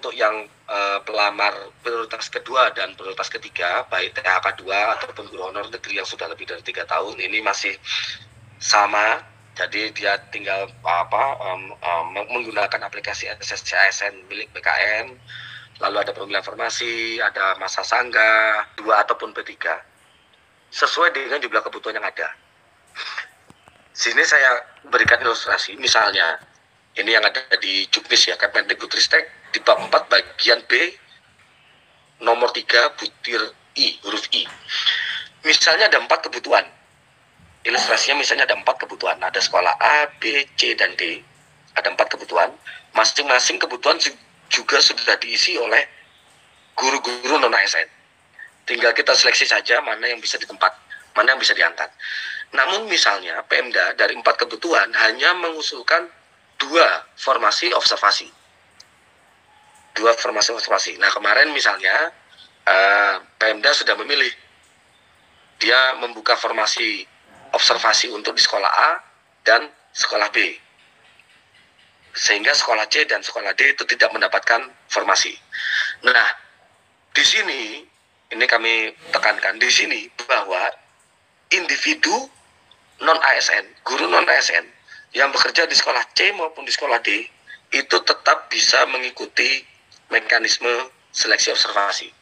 untuk yang pelamar prioritas kedua dan prioritas ketiga, baik THK 2 ataupun guru honor negeri yang sudah lebih dari 3 tahun, ini masih sama. Jadi dia tinggal menggunakan aplikasi SSCASN milik BKN, lalu ada pemilihan formasi, ada masa sanggah 2 ataupun P3, sesuai dengan jumlah kebutuhan yang ada. Sini saya berikan ilustrasi, misalnya ini yang ada di Juknis ya, Kemendikbudristek di bab 4 bagian B nomor 3 butir I, huruf I. Misalnya ada 4 kebutuhan. Ilustrasinya misalnya ada 4 kebutuhan. Ada sekolah A, B, C, dan D. Ada 4 kebutuhan. Masing-masing kebutuhan juga sudah diisi oleh guru-guru non-ASN. Tinggal kita seleksi saja mana yang bisa ditempat, mana yang bisa diangkat. Namun misalnya Pemda dari 4 kebutuhan hanya mengusulkan 2 formasi observasi. 2 formasi observasi. Nah kemarin misalnya Pemda sudah memilih, dia membuka formasi observasi untuk di sekolah A dan sekolah B, sehingga sekolah C dan sekolah D itu tidak mendapatkan formasi. Nah di sini ini kami tekankan di sini bahwa individu non-ASN, guru non-ASN yang bekerja di sekolah C maupun di sekolah D itu tetap bisa mengikuti mekanisme seleksi observasi.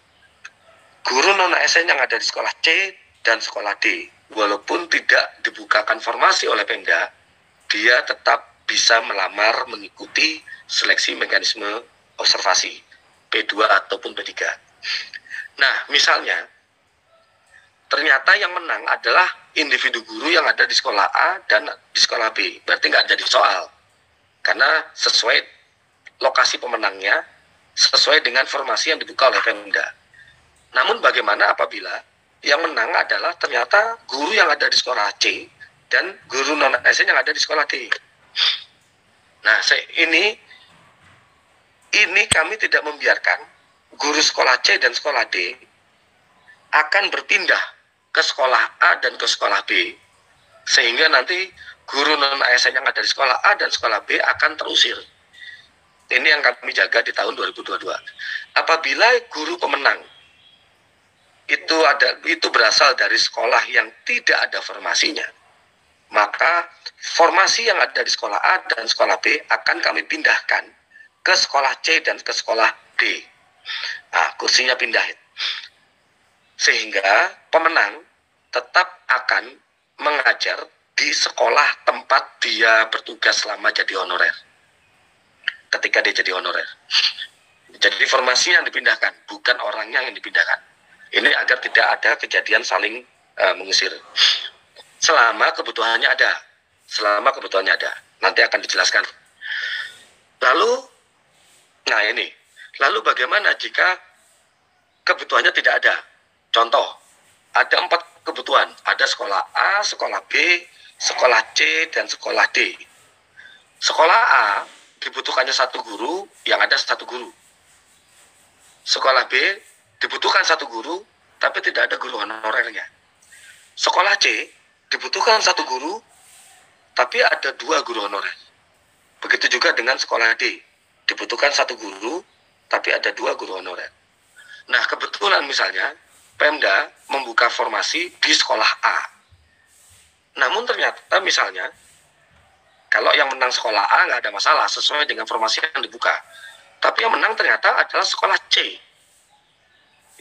Guru non-ASN yang ada di sekolah C dan sekolah D, walaupun tidak dibukakan formasi oleh Pemda, dia tetap bisa melamar mengikuti seleksi mekanisme observasi P2 ataupun P3. Nah, misalnya ternyata yang menang adalah individu guru yang ada di sekolah A dan di sekolah B. Berarti nggak jadi soal. Karena sesuai lokasi pemenangnya, sesuai dengan formasi yang dibuka oleh Pemda. Namun bagaimana apabila yang menang adalah ternyata guru yang ada di sekolah C dan guru non-ASN yang ada di sekolah D. Nah, ini kami tidak membiarkan guru sekolah C dan sekolah D akan berpindah ke sekolah A dan ke sekolah B, sehingga nanti guru non-ASN yang ada di sekolah A dan sekolah B akan terusir. Ini yang kami jaga di tahun 2022. Apabila guru pemenang itu berasal dari sekolah yang tidak ada formasinya, maka formasi yang ada di sekolah A dan sekolah B akan kami pindahkan ke sekolah C dan ke sekolah D. Nah, kursinya pindahin. Sehingga pemenang tetap akan mengajar di sekolah tempat dia bertugas selama jadi honorer. Ketika dia jadi honorer. Jadi formasinya yang dipindahkan, bukan orangnya yang dipindahkan. Ini agar tidak ada kejadian saling mengusir. Selama kebutuhannya ada. Nanti akan dijelaskan. Lalu bagaimana jika kebutuhannya tidak ada? Contoh, ada 4 kebutuhan. Ada sekolah A, sekolah B, sekolah C, dan sekolah D. Sekolah A dibutuhkannya 1 guru, yang ada 1 guru. Sekolah B dibutuhkan 1 guru, tapi tidak ada guru honorernya. Sekolah C dibutuhkan 1 guru, tapi ada 2 guru honorer. Begitu juga dengan sekolah D, dibutuhkan 1 guru, tapi ada 2 guru honorer. Nah, kebetulan misalnya Pemda membuka formasi di sekolah A. Namun ternyata misalnya, kalau yang menang sekolah A nggak ada masalah, sesuai dengan formasi yang dibuka. Tapi yang menang ternyata adalah sekolah C.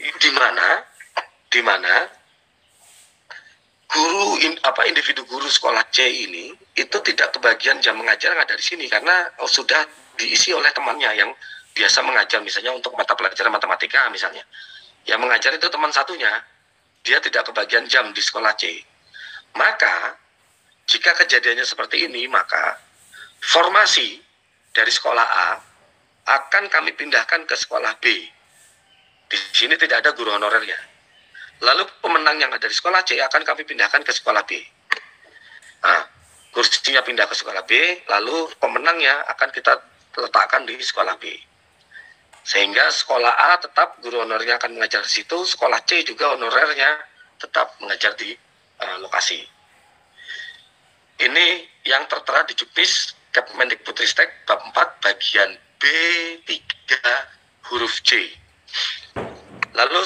Di mana individu guru sekolah C ini itu tidak kebagian jam mengajar yang ada di sini karena sudah diisi oleh temannya yang biasa mengajar, misalnya untuk mata pelajaran matematika misalnya. Yang mengajar itu teman satunya, dia tidak kebagian jam di sekolah C. Maka jika kejadiannya seperti ini, maka formasi dari sekolah A akan kami pindahkan ke sekolah B. Di sini tidak ada guru honorernya. Lalu pemenang yang ada di sekolah C akan kami pindahkan ke sekolah B. Nah, kursinya pindah ke sekolah B, lalu pemenangnya akan kita letakkan di sekolah B. Sehingga sekolah A tetap guru honorernya akan mengajar di situ, sekolah C juga honorernya tetap mengajar di lokasi. Ini yang tertera di Juknis Kemendikbudristek bab 4 bagian B3 huruf C. Lalu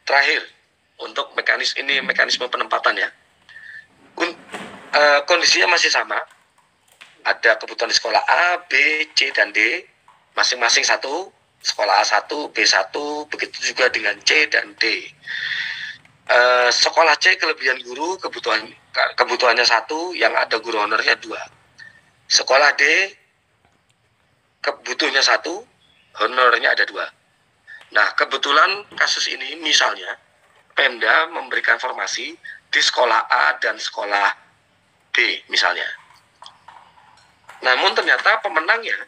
terakhir untuk mekanisme penempatan ya. Kondisinya masih sama. Ada kebutuhan di sekolah A, B, C, dan D. Masing-masing satu. Sekolah A1, B1, begitu juga dengan C dan D. Sekolah C kelebihan guru, kebutuhannya satu, yang ada guru honornya 2. Sekolah D kebutuhannya satu, honornya ada 2. Nah, kebetulan kasus ini misalnya Pemda memberikan informasi di sekolah A dan sekolah B misalnya. Namun ternyata pemenangnya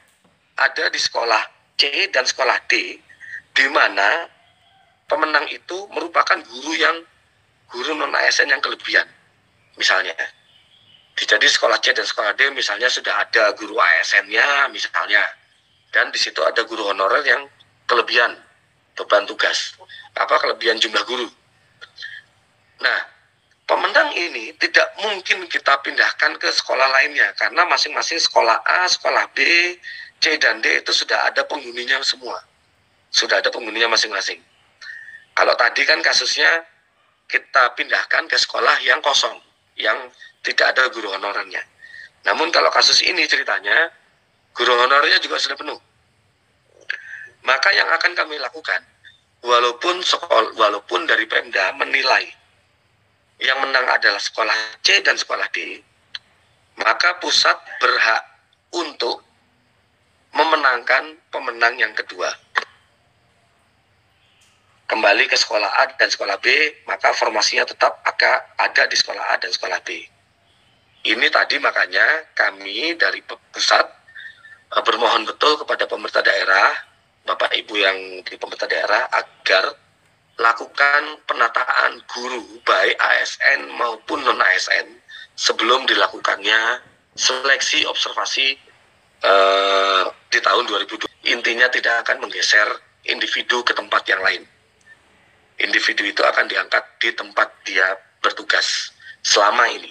ada di sekolah C dan sekolah D, di mana pemenang itu merupakan guru non-ASN yang kelebihan. Misalnya, jadi sekolah C dan sekolah D misalnya sudah ada guru ASN-nya misalnya, dan di situ ada guru honorer yang kelebihan beban tugas, kelebihan jumlah guru. Nah, pemenang ini tidak mungkin kita pindahkan ke sekolah lainnya, karena masing-masing sekolah A, sekolah B, C dan D itu sudah ada penghuninya semua. Sudah ada penghuninya masing-masing. Kalau tadi kan kasusnya kita pindahkan ke sekolah yang kosong, yang tidak ada guru honorernya. Namun kalau kasus ini ceritanya, guru honorernya juga sudah penuh. Maka yang akan kami lakukan, walaupun dari Pemda menilai yang menang adalah sekolah C dan sekolah D, maka pusat berhak untuk memenangkan pemenang yang kedua. Kembali ke sekolah A dan sekolah B, maka formasinya tetap ada di sekolah A dan sekolah B. Ini tadi makanya kami dari pusat bermohon betul kepada pemerintah daerah, Bapak Ibu yang di pemerintah daerah, agar lakukan penataan guru baik ASN maupun non-ASN sebelum dilakukannya seleksi observasi di tahun 2020. Intinya tidak akan menggeser individu ke tempat yang lain. Individu itu akan diangkat di tempat dia bertugas selama ini.